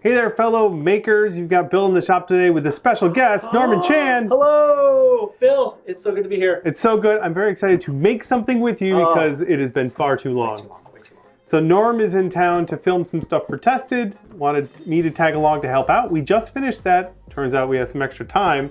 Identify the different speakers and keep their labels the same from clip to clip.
Speaker 1: Hey there, fellow makers. You've got Bill in the shop today with a special guest, Norman Chan.
Speaker 2: Hello, Bill. It's so good to be here.
Speaker 1: It's so good. I'm very excited to make something with you because it has been far too long.
Speaker 2: Way too long.
Speaker 1: So Norm is in town to film some stuff for Tested. Wanted me to tag along to help out. We just finished that. Turns out we have some extra time.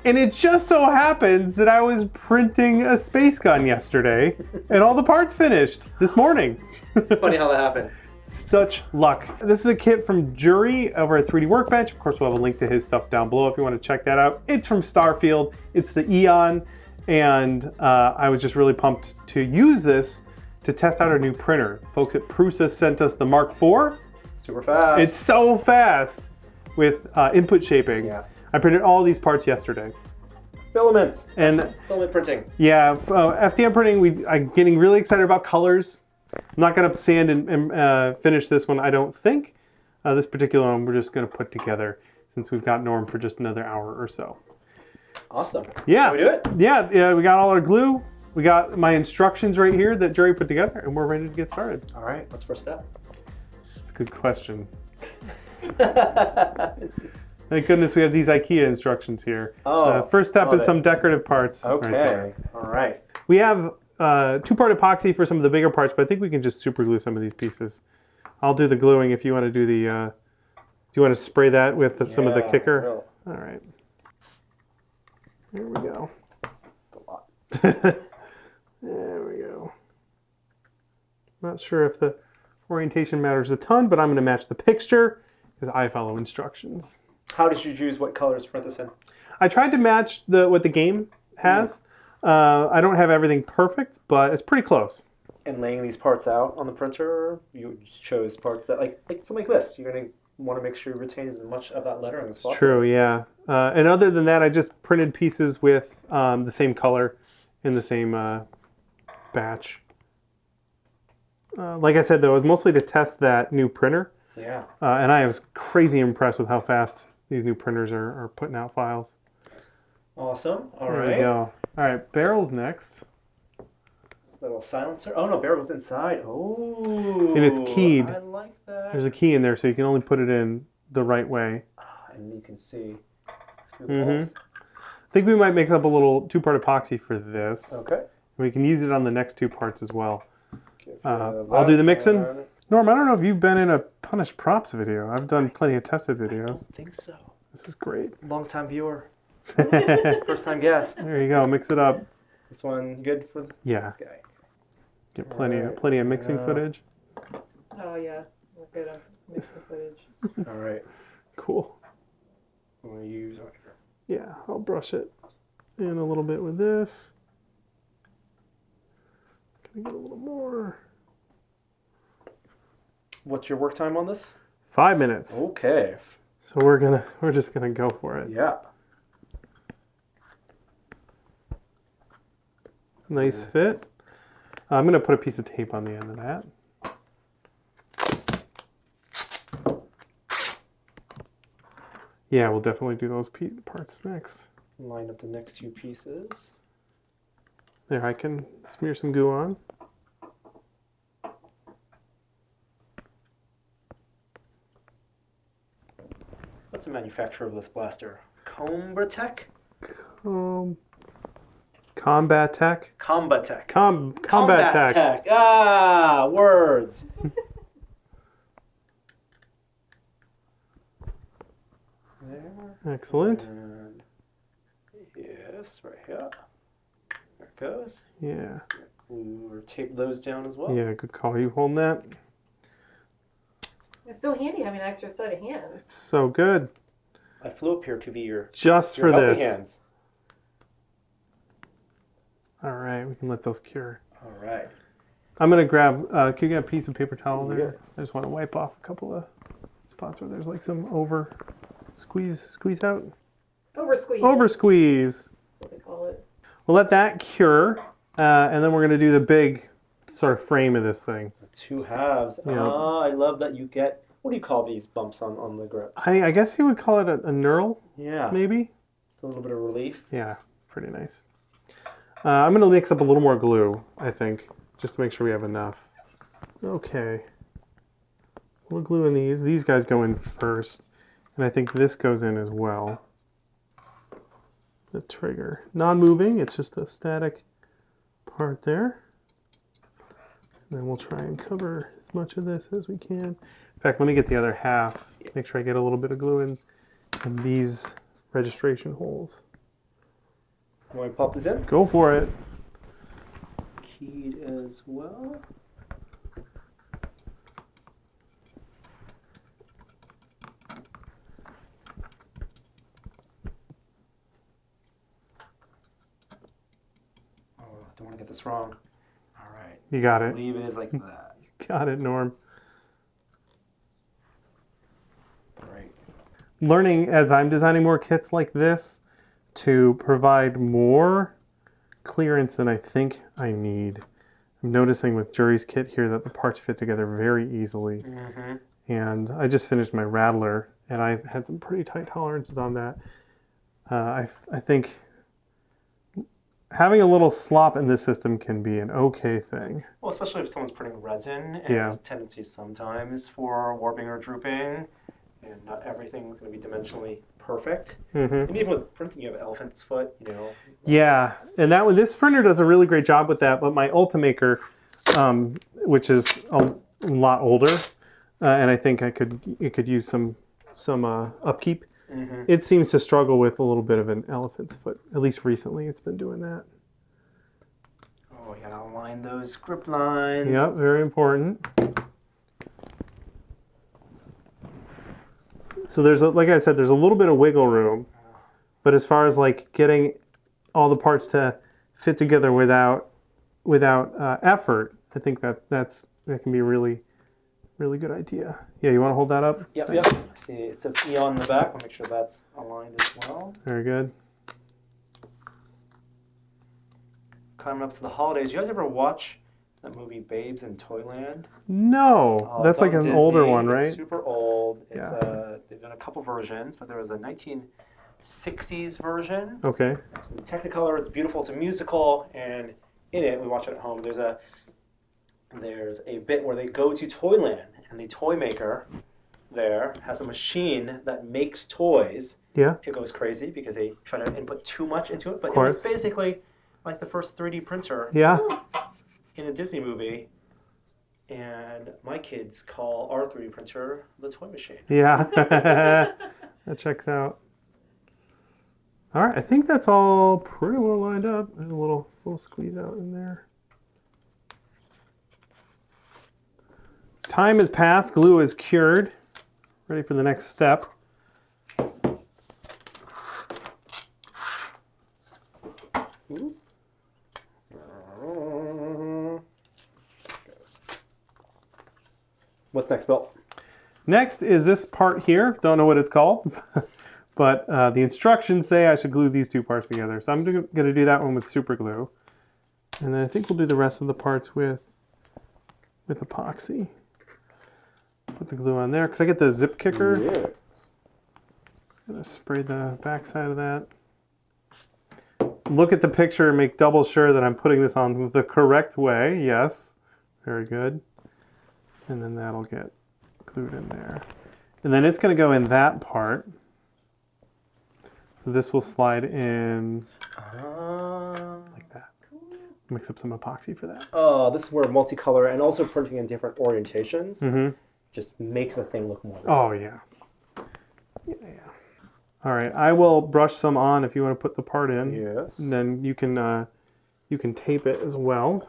Speaker 1: And it just so happens that I was printing a space gun yesterday and all the parts finished this morning.
Speaker 2: Funny how that happened.
Speaker 1: Such luck. This is a kit from Jury over at 3D Workbench. Of course, we'll have a link to his stuff down below if you want to check that out. It's from Starfield. It's the Eon. And I was just really pumped to use this to test out our new printer. Folks at Prusa sent us the Mk4.
Speaker 2: Super fast.
Speaker 1: It's so fast with input shaping.
Speaker 2: Yeah.
Speaker 1: I printed all these parts yesterday.
Speaker 2: Filament.
Speaker 1: And
Speaker 2: filament printing.
Speaker 1: yeah, FDM printing, I'm getting really excited about colors. I'm not going to sand and finish this one, I don't think. This particular one we're just going to put together since we've got Norm for just another hour or so.
Speaker 2: Awesome.
Speaker 1: Yeah.
Speaker 2: Can we do it?
Speaker 1: Yeah, we got all our glue. We got my instructions right here that Jerry put together, and we're ready to get started.
Speaker 2: All right, what's first step?
Speaker 1: That's a good question. Thank goodness we have these IKEA instructions here.
Speaker 2: Oh,
Speaker 1: first step is some decorative parts.
Speaker 2: Okay,
Speaker 1: right there.
Speaker 2: all right.
Speaker 1: We have two-part epoxy for some of the bigger parts, but I think we can just super glue some of these pieces. I'll do the gluing if you want to do the, do you want to spray that with some of the kicker?
Speaker 2: Real.
Speaker 1: All right. There we go.
Speaker 2: A lot.
Speaker 1: There we go. Not sure if the orientation matters a ton, but I'm going to match the picture because I follow instructions.
Speaker 2: How did you choose what colors to print this in?
Speaker 1: I tried to match what the game has. I don't have everything perfect, but it's pretty close.
Speaker 2: And laying these parts out on the printer, you chose parts that like something like this. You're going to want to make sure you retain as much of that lettering as possible.
Speaker 1: It's true, yeah. And other than that, I just printed pieces with the same color in the same batch. Like I said, though, it was mostly to test that new printer.
Speaker 2: Yeah.
Speaker 1: And I was crazy impressed with how fast these new printers are putting out files.
Speaker 2: Awesome. All
Speaker 1: There
Speaker 2: right.
Speaker 1: we go. All right, barrels next.
Speaker 2: Little silencer. Oh no, barrel's inside. Oh.
Speaker 1: And it's keyed.
Speaker 2: I like that.
Speaker 1: There's a key in there, so you can only put it in the right way.
Speaker 2: And you can see through the holes.
Speaker 1: I think we might mix up a little two-part epoxy for this.
Speaker 2: Okay.
Speaker 1: We can use it on the next two parts as well. I'll
Speaker 2: I'll
Speaker 1: do the mixing. Norm, I don't know if you've been in a Punished Props video. I've done plenty of tested videos.
Speaker 2: I think so.
Speaker 1: This is great.
Speaker 2: Long time viewer. First time guest.
Speaker 1: There you go. Mix it up.
Speaker 2: This one good for
Speaker 1: Yeah.
Speaker 2: this guy.
Speaker 1: Get plenty of mixing footage.
Speaker 3: Oh yeah, we're good on mixing footage.
Speaker 2: All right.
Speaker 1: Cool.
Speaker 2: I'm gonna use.
Speaker 1: Yeah, I'll brush it in a little bit with this. Can I get a little more?
Speaker 2: What's your work time on this?
Speaker 1: 5 minutes.
Speaker 2: Okay.
Speaker 1: So we're just gonna go for it.
Speaker 2: Yeah.
Speaker 1: Nice fit. I'm gonna put a piece of tape on the end of that. Yeah, we'll definitely do those parts next.
Speaker 2: Line up the next few pieces.
Speaker 1: There, I can smear some goo on.
Speaker 2: What's the manufacturer of this blaster? Combatech?
Speaker 1: Combat Tech?
Speaker 2: Combatech.
Speaker 1: Combat Tech.
Speaker 2: Ah, words. There.
Speaker 1: Excellent.
Speaker 2: And yes, right here. There it goes.
Speaker 1: Yeah.
Speaker 2: Glue or tape those down as well.
Speaker 1: Yeah, good call. You holding that?
Speaker 3: It's so handy having an extra set of hands.
Speaker 1: It's so good.
Speaker 2: I flew up here to be your
Speaker 1: Just
Speaker 2: your
Speaker 1: for
Speaker 2: helping
Speaker 1: this.
Speaker 2: hands.
Speaker 1: All right, we can let those cure.
Speaker 2: All right.
Speaker 1: I'm gonna grab. Can you get a piece of paper towel there?
Speaker 2: Yes.
Speaker 1: I just want to wipe off a couple of spots where there's like some squeeze out.
Speaker 3: Over squeeze.
Speaker 1: Over squeeze.
Speaker 3: That's what they call it.
Speaker 1: We'll let that cure, and then we're gonna do the big sort of frame of this thing.
Speaker 2: The two halves.
Speaker 1: Yeah.
Speaker 2: Ah, I love that you get. What do you call these bumps on the grips?
Speaker 1: I guess you would call it a knurl,
Speaker 2: Yeah.
Speaker 1: maybe.
Speaker 2: It's a little bit of relief.
Speaker 1: Yeah, pretty nice. I'm gonna mix up a little more glue, I think, just to make sure we have enough. Okay. We'll glue in these. These guys go in first. And I think this goes in as well. The trigger. Non-moving, it's just a static part there. And then we'll try and cover as much of this as we can. In fact, let me get the other half. Make sure I get a little bit of glue in these registration holes.
Speaker 2: Want me to pop this in?
Speaker 1: Go for it.
Speaker 2: Keyed as well. Oh, don't want to get this wrong. All right.
Speaker 1: You got
Speaker 2: I
Speaker 1: it.
Speaker 2: believe it is like that.
Speaker 1: Got it, Norm.
Speaker 2: Right.
Speaker 1: Learning as I'm designing more kits like this to provide more clearance than I think I need. I'm noticing with Jury's kit here that the parts fit together very easily.
Speaker 2: Mm-hmm.
Speaker 1: And I just finished my Rattler and I had some pretty tight tolerances on that. I think having a little slop in this system can be an okay thing.
Speaker 2: Well, especially if someone's printing resin, and
Speaker 1: Yeah.
Speaker 2: there's tendencies sometimes for warping or drooping, and not everything's going to be dimensionally perfect.
Speaker 1: Mm-hmm.
Speaker 2: And even with printing, you have elephant's foot, you know.
Speaker 1: Yeah, and that one, this printer does a really great job with that. But my Ultimaker, which is a lot older, and I think it could use some upkeep.
Speaker 2: Mm-hmm.
Speaker 1: It seems to struggle with a little bit of an elephant's foot. At least recently, it's been doing that.
Speaker 2: Oh, you gotta align those grip lines.
Speaker 1: Yep, very important. So there's, like I said, there's a little bit of wiggle room, but as far as like getting all the parts to fit together without effort, I think that can be a really good idea. Yeah, you want to hold that up?
Speaker 2: Yep,
Speaker 1: Thanks.
Speaker 2: yep. See, it says Eon in the back. I'll make sure that's aligned as well.
Speaker 1: Very good.
Speaker 2: Coming up to the holidays, you guys ever watch that movie Babes in Toyland?
Speaker 1: No,
Speaker 2: Oh,
Speaker 1: that's
Speaker 2: it's
Speaker 1: like
Speaker 2: on
Speaker 1: an older
Speaker 2: Disney.
Speaker 1: one, right?
Speaker 2: It's super old. It's
Speaker 1: Yeah.
Speaker 2: They've done a couple versions, but there was a 1960s version.
Speaker 1: Okay.
Speaker 2: It's in Technicolor. It's beautiful. It's a musical, and in it, we watch it at home. There's a bit where they go to Toyland, and the toy maker there has a machine that makes toys.
Speaker 1: Yeah.
Speaker 2: It goes crazy because they try to input too much into it, but
Speaker 1: Of
Speaker 2: it was
Speaker 1: course.
Speaker 2: basically like the first 3D printer
Speaker 1: Yeah.
Speaker 2: in a Disney movie. And my kids call our 3D printer the toy machine.
Speaker 1: Yeah. That checks out. All right, I think that's all pretty well lined up. There's a little squeeze out in there. Time has passed. Glue is cured. Ready for the next step.
Speaker 2: What's next, Bill?
Speaker 1: Next is this part here. Don't know what it's called, but the instructions say I should glue these two parts together. So I'm going to do that one with super glue. And then I think we'll do the rest of the parts with epoxy. Put the glue on there. Could I get the zip kicker?
Speaker 2: Yeah.
Speaker 1: I'm going to spray the back side of that. Look at the picture and make double sure that I'm putting this on the correct way. Yes. Very good. And then that'll get glued in there. And then it's going to go in that part. So this will slide in like that. Mix up some epoxy for that.
Speaker 2: Oh, this is where multicolor and also printing in different orientations
Speaker 1: Mm-hmm.
Speaker 2: just makes the thing look more.
Speaker 1: Oh, yeah. Yeah. All right, I will brush some on if you want to put the part in.
Speaker 2: Yes.
Speaker 1: And then you can tape it as well.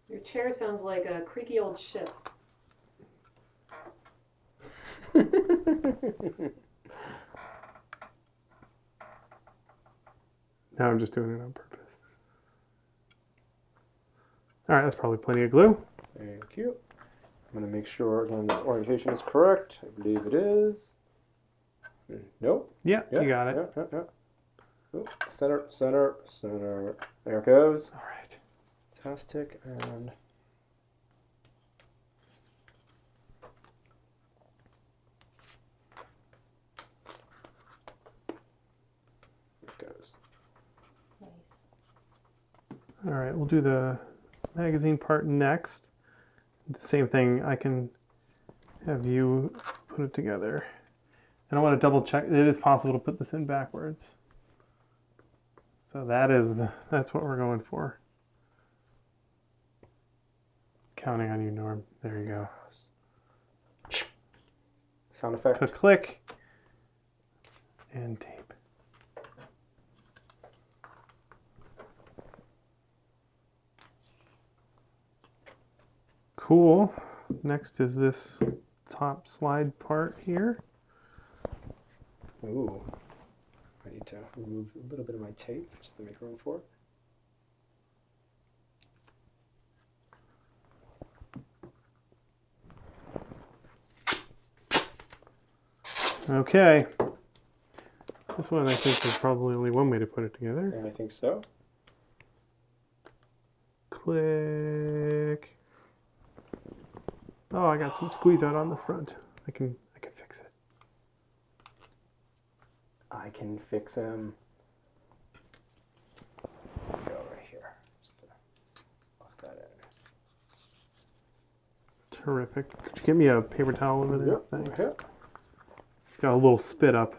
Speaker 3: Your chair sounds like a creaky old ship.
Speaker 1: Now I'm just doing it on purpose. All right, that's probably plenty of glue.
Speaker 2: Thank you. I'm going to make sure, again, this orientation is correct. I believe it is. Nope.
Speaker 1: Yeah, you got it.
Speaker 2: Yeah. Ooh, center, center, center. There it goes.
Speaker 1: All right.
Speaker 2: Fantastic. And
Speaker 1: All right, we'll do the magazine part next. The same thing, I can have you put it together. And I want to double check, it is possible to put this in backwards. So that's what we're going for. Counting on you, Norm. There you go.
Speaker 2: Sound effect.
Speaker 1: Click. And tape. Cool. Next is this top slide part here.
Speaker 2: Ooh. I need to remove a little bit of my tape just to make room for it.
Speaker 1: Okay. This one I think there's probably only one way to put it together.
Speaker 2: And I think so.
Speaker 1: Click. Oh, I got some squeeze out on the front. I can fix it.
Speaker 2: I can fix him. Go right here. Just to lock that in.
Speaker 1: Terrific. Could you get me a paper towel over there?
Speaker 2: Yep.
Speaker 1: Thanks.
Speaker 2: Yep.
Speaker 1: It's got a little spit up.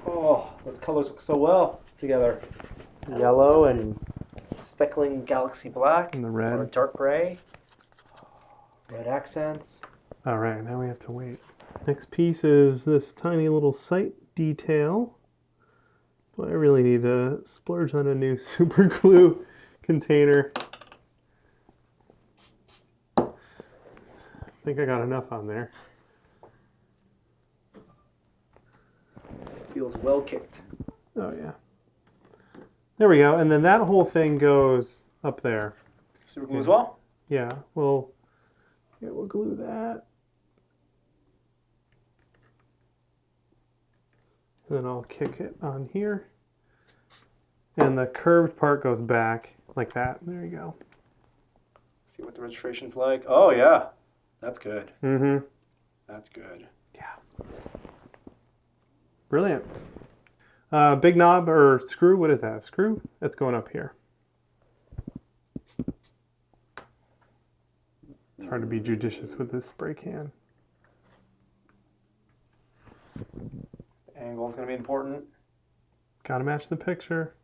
Speaker 2: Oh, those colors look so well together. Yellow and speckling galaxy black.
Speaker 1: And the red.
Speaker 2: Or dark gray. Red accents.
Speaker 1: All right, now we have to wait. Next piece is this tiny little sight detail. But I really need to splurge on a new super glue container. I think I got enough on there.
Speaker 2: Feels well kicked.
Speaker 1: Oh yeah. There we go. And then that whole thing goes up there.
Speaker 2: Super glue as well?
Speaker 1: Yeah, we'll glue that. And then I'll kick it on here. And the curved part goes back like that. There you go.
Speaker 2: See what the registration's like. Oh yeah. That's good.
Speaker 1: Mm-hmm.
Speaker 2: That's good.
Speaker 1: Yeah. Brilliant. Big knob or screw, what is that? A screw? That's going up here. It's hard to be judicious with this spray can.
Speaker 2: The angle is going to be important.
Speaker 1: Gotta match the picture.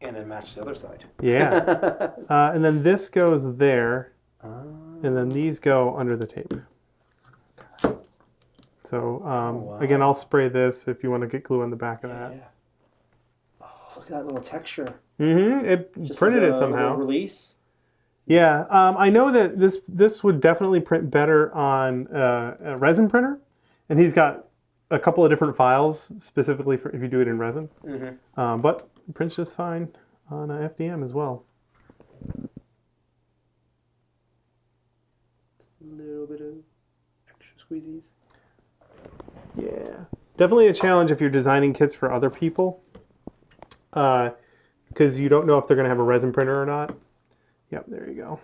Speaker 2: And then match the other side.
Speaker 1: Yeah. And then this goes there. And then these go under the tape. So
Speaker 2: wow.
Speaker 1: again, I'll spray this if you want to get glue on the back of that.
Speaker 2: Yeah. Oh, look at that little texture.
Speaker 1: Mm-hmm. It
Speaker 2: Just
Speaker 1: printed
Speaker 2: as
Speaker 1: it
Speaker 2: a
Speaker 1: somehow.
Speaker 2: little release.
Speaker 1: Yeah. I know that this would definitely print better on a resin printer, and he's got a couple of different files specifically for if you do it in resin.
Speaker 2: Mm-hmm.
Speaker 1: But it prints just fine on FDM as well.
Speaker 2: A little bit of extra squeezies.
Speaker 1: Yeah, definitely a challenge if you're designing kits for other people, because you don't know if they're going to have a resin printer or not. Yep, there you go.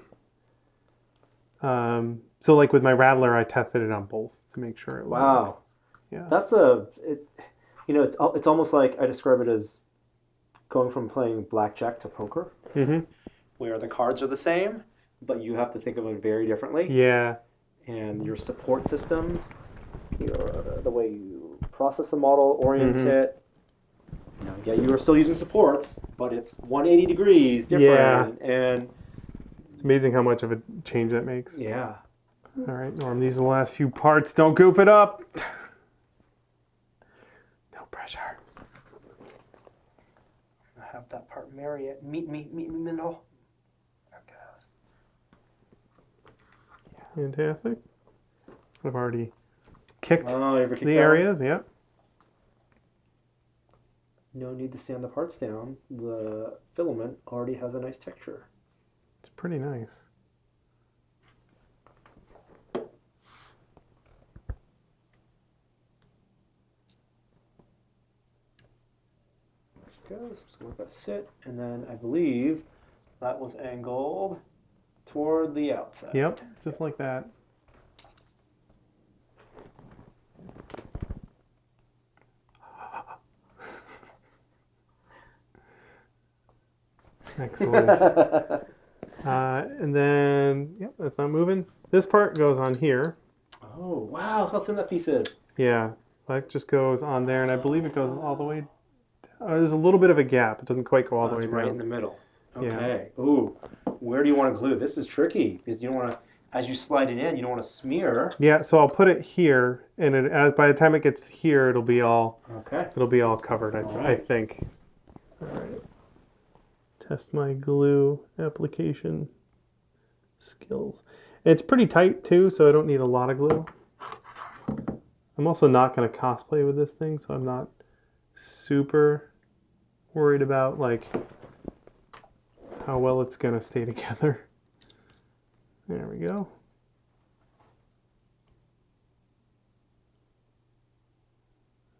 Speaker 1: So like with my Rattler, I tested it on both to make sure it would
Speaker 2: Wow.
Speaker 1: work. Yeah.
Speaker 2: That's it's almost like I describe it as going from playing blackjack to poker, where the cards are the same, but you have to think of it very differently.
Speaker 1: Yeah.
Speaker 2: And your support systems, the way you process the model, orient it. Yeah, you are still using supports, but it's 180 degrees different.
Speaker 1: Yeah.
Speaker 2: And
Speaker 1: It's amazing how much of a change that makes.
Speaker 2: yeah.
Speaker 1: All right, Norm, these are the last few parts. Don't goof it up. No pressure.
Speaker 2: I have that part marry it. Meet me middle. There it goes.
Speaker 1: Fantastic. I've already kicked
Speaker 2: Kicked
Speaker 1: the areas, yep.
Speaker 2: No need to sand the parts down. The filament already has a nice texture.
Speaker 1: It's pretty nice.
Speaker 2: Goes. I'm just gonna let that sit, and then I believe that was angled toward the outside.
Speaker 1: Yep, just like that. Excellent. And then, yep, that's not moving. This part goes on here.
Speaker 2: Oh, wow, how thin that piece is.
Speaker 1: Yeah, so that just goes on there, and I believe it goes all the way. There's a little bit of a gap. It doesn't quite go all the way
Speaker 2: That's
Speaker 1: down.
Speaker 2: right in the middle.
Speaker 1: Yeah.
Speaker 2: Okay. Ooh, where do you want to glue? This is tricky because you don't want to, as you slide it in, you don't want to smear.
Speaker 1: Yeah, so I'll put it here, and by the time it gets here, it'll be all covered. I think. All right. Test my glue application skills. It's pretty tight too, so I don't need a lot of glue. I'm also not going to cosplay with this thing, so I'm not super worried about like how well it's going to stay together. There we go.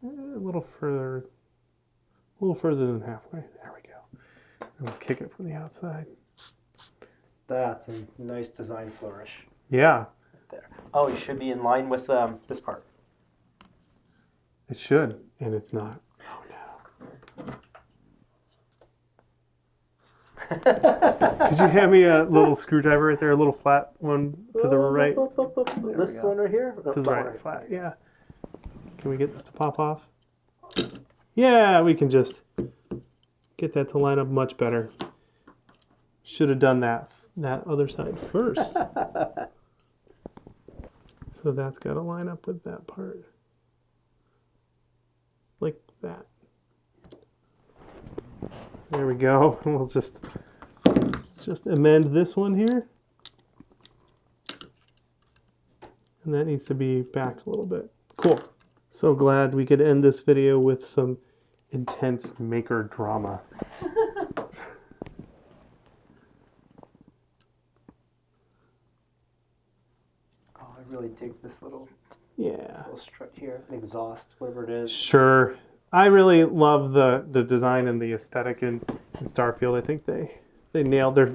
Speaker 1: A little further than halfway. There we go. And we'll kick it from the outside.
Speaker 2: That's a nice design flourish.
Speaker 1: Yeah.
Speaker 2: There. Oh, it should be in line with this part.
Speaker 1: It should, and it's not. Oh no. Could you hand me a little screwdriver right there, a little flat one to the right?
Speaker 2: This one right here?
Speaker 1: To the right, flat, yeah. Can we get this to pop off? Yeah, we can just get that to line up much better. Should have done that other side first. So that's got to line up with that part. Like that. There we go. We'll just amend this one here. And that needs to be back a little bit. Cool. So glad we could end this video with some intense maker drama.
Speaker 2: Oh, I really dig this little strut here, exhaust, whatever it is.
Speaker 1: Sure. I really love the design and the aesthetic in Starfield. I think they nailed their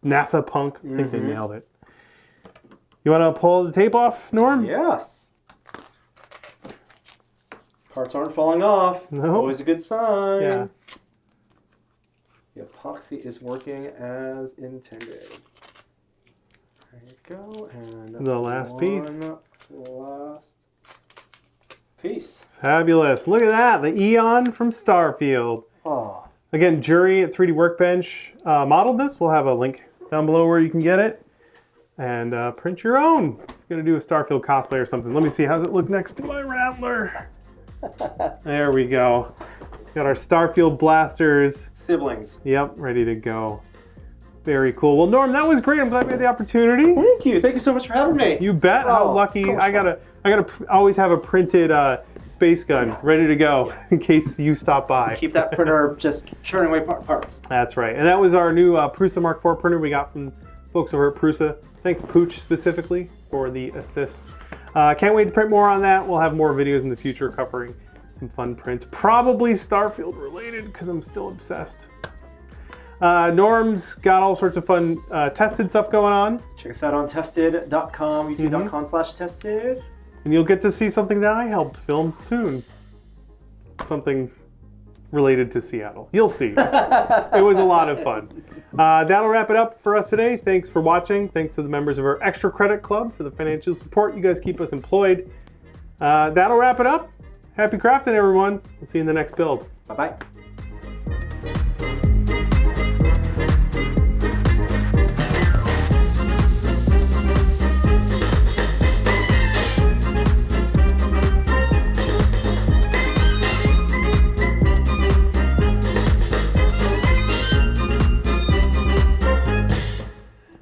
Speaker 1: NASA punk. I think they nailed it. You want to pull the tape off, Norm?
Speaker 2: Yes. Parts aren't falling off.
Speaker 1: No.
Speaker 2: Always a good sign.
Speaker 1: Yeah.
Speaker 2: The epoxy is working as intended. There you go. And
Speaker 1: The last piece.
Speaker 2: Last piece.
Speaker 1: Fabulous. Look at that. The Eon from Starfield.
Speaker 2: Oh.
Speaker 1: Again, Jury at 3D Workbench modeled this. We'll have a link down below where you can get it. And print your own. If you're going to do a Starfield cosplay or something. Let me see. How's it look next to my Rattler? There we go. Got our Starfield blasters.
Speaker 2: Siblings.
Speaker 1: Yep, ready to go. Very cool. Well, Norm, that was great. I'm glad we had the opportunity.
Speaker 2: Thank you. Thank you so much for having me.
Speaker 1: You bet. How lucky.
Speaker 2: So
Speaker 1: I gotta always have a printed space gun ready to go in case you stop by.
Speaker 2: Keep that printer just churning away parts.
Speaker 1: That's right. And that was our new Prusa Mk4 printer we got from folks over at Prusa. Thanks, Pooch, specifically for the assist. Can't wait to print more on that. We'll have more videos in the future covering some fun prints. Probably Starfield related because I'm still obsessed. Norm's got all sorts of fun tested stuff going on.
Speaker 2: Check us out on tested.com, youtube.com/tested.
Speaker 1: And you'll get to see something that I helped film soon. Something related to Seattle. You'll see. It was a lot of fun. That'll wrap it up for us today. Thanks for watching. Thanks to the members of our Extra Credit Club for the financial support. You guys keep us employed. That'll wrap it up. Happy crafting, everyone. We'll see you in the next build.
Speaker 2: Bye-bye.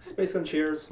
Speaker 2: Space Gun cheers.